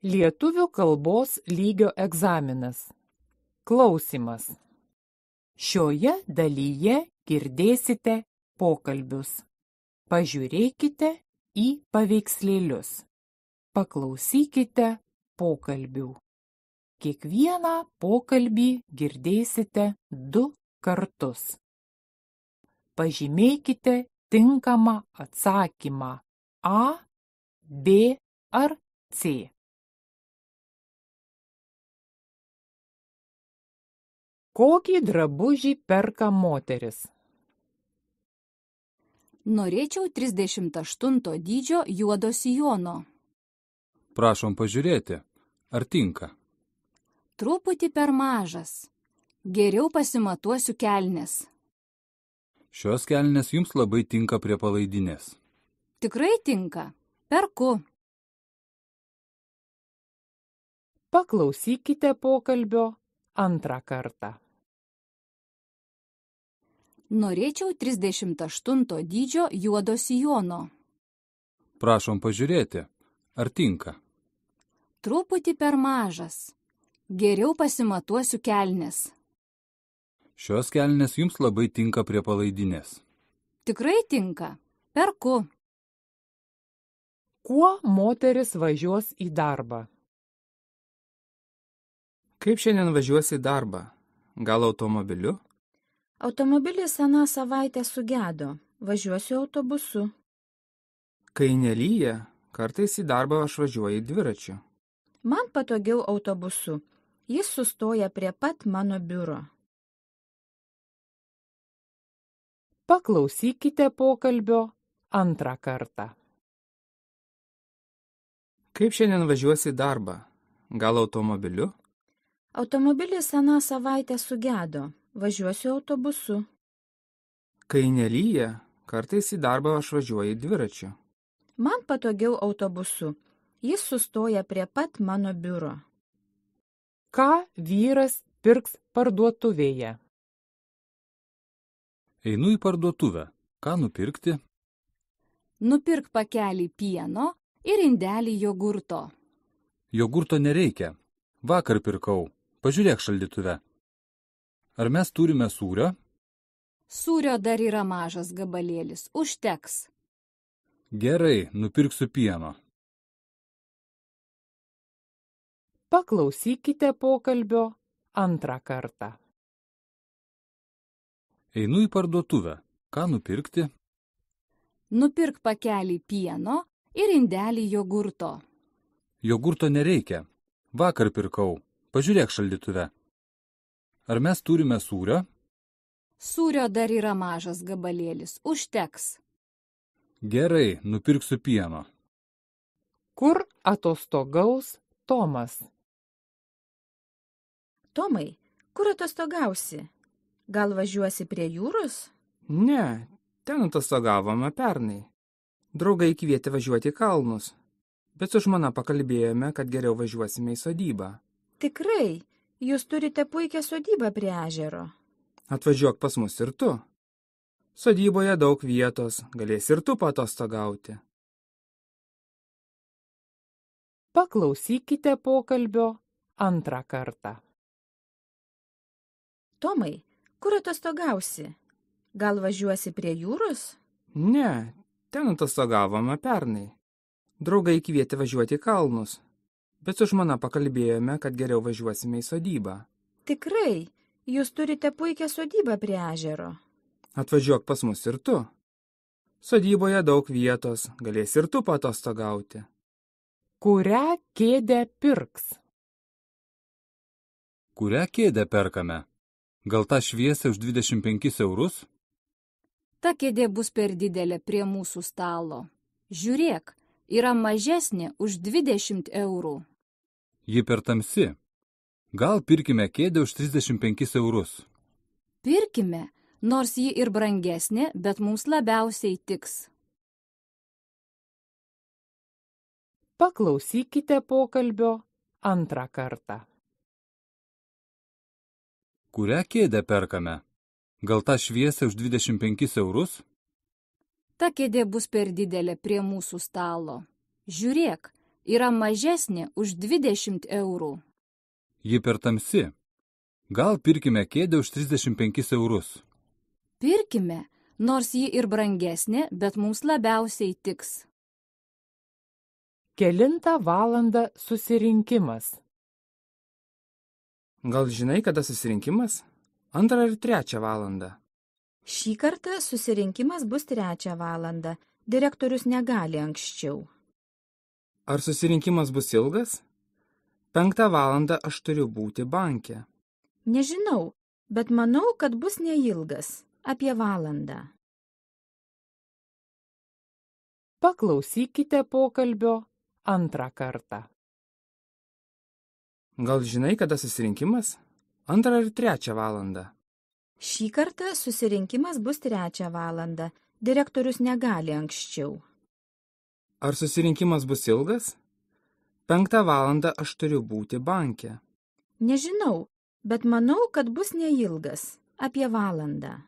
Lietuvių kalbos lygio egzaminas. Klausimas. Šioje dalyje girdėsite pokalbius. Pažiūrėkite į paveikslėlius. Paklausykite pokalbių. Kiekvieną pokalbį girdėsite 2 kartus. Pažymėkite tinkamą atsakymą A, B ar C. Kokį drabužį perka moteris? Norėčiau 38 dydžio juodo sijono. Prašom pažiūrėti, ar tinka. Truputį per mažas. Geriau pasimatuosiu kelnes. Šios kelnės jums labai tinka prie palaidinės. Tikrai tinka. Perku. Paklausykite pokalbio antrą kartą. Norėčiau 38 dydžio juodo sijono. Prašom pažiūrėti, ar tinka. Truputį per mažas. Geriau pasimatuosiu kelnes. Šios kelnės jums labai tinka prie palaidinės. Tikrai tinka. Perku. Kuo moteris važiuos į darbą? Kaip šiandien važiuosi į darbą? Gal automobiliu? Automobilis aną savaitę sugedo. Važiuosiu autobusu. Kai nelyja, kartais į darbą aš važiuoju dviračiu. Man patogiau autobusu. Jis sustoja prie pat mano biuro. Paklausykite pokalbio antrą kartą. Kaip šiandien važiuosi į darbą? Gal automobiliu? Automobilis aną savaitę sugedo. Važiuosiu autobusu. Kai nelyja, kartais į darbą aš važiuoju dviračiu. Man patogiau autobusu. Jis sustoja prie pat mano biuro. Ką vyras pirks parduotuvėje? Einu į parduotuvę. Ką nupirkti? Nupirk pakelį pieno ir indelį jogurto. Jogurto nereikia. Vakar pirkau. Pažiūrėk šaldytuve. Ar mes turime sūrio? Sūrio dar yra mažas gabalėlis. Užteks. Gerai, nupirksiu pieno. Paklausykite pokalbio antrą kartą. Einu į parduotuvę. Ką nupirkti? Nupirk pakelį pieno ir indelį jogurto. Jogurto nereikia. Vakar pirkau. Pažiūrėk šaldytuve. Ar mes turime sūrio? Sūrio dar yra mažas gabalėlis. Užteks. Gerai, nupirksiu pieno. Kur atostogaus Tomas? Tomai, kur atostogausi? Gal važiuosi prie jūros? Ne, ten atostogavome pernai. Draugai kvietė važiuoti į kalnus, bet su žmona pakalbėjome, kad geriau važiuosime į sodybą. Tikrai, jūs turite puikią sodybą prie ežero. Atvažiuok pas mus ir tu. Sodyboje daug vietos, galėsi ir tu paatostogauti. Paklausykite pokalbio antrą kartą. Tomai, kur atostogausi? Gal važiuosi prie jūros? Ne, ten atostogavome pernai. Draugai kvietė važiuoti į kalnus, bet su žmona pakalbėjome, kad geriau važiuosime į sodybą. Tikrai, jūs turite puikią sodybą prie ežero. Atvažiuok pas mus ir tu. Sodyboje daug vietos, galėsi ir tu paatostogauti. Kurią kėdę pirks? Kurią kėdę perkame? Gal tą šviesę už 25 eurus? Ta kėdė bus per didelė prie mūsų stalo. Žiūrėk, yra mažesnė už 20 eurų. Ji per tamsi. Gal pirkime kėdę už 35 eurus. Pirkime, nors ji ir brangesnė, bet mums labiausiai tiks. Paklausykite pokalbio antrą kartą. Kurią kėdę perkame? Gal tą šviesę už 25 eurus? Ta kėdė bus per didelė prie mūsų stalo. Žiūrėk, yra mažesnė už 20 eurų. Ji per tamsi. Gal pirkime kėdę už 35 eurus. Pirkime, nors ji ir brangesnė, bet mums labiausiai tiks. Kelintą valandą susirinkimas? Gal žinai, kada susirinkimas? 2 ir 3 valandą. Šį kartą susirinkimas bus 3 valandą. Direktorius negali anksčiau. Ar susirinkimas bus ilgas? 5 valandą aš turiu būti banke. Nežinau, bet manau, kad bus neilgas. Apie valandą. Paklausykite pokalbio antrą kartą. Gal žinai, kada susirinkimas? 2 ir 3 valandą. Šį kartą susirinkimas bus 3 valandą. Direktorius negali anksčiau. Ar susirinkimas bus ilgas? 5 valandą aš turiu būti banke. Nežinau, bet manau, kad bus neilgas. Apie valandą.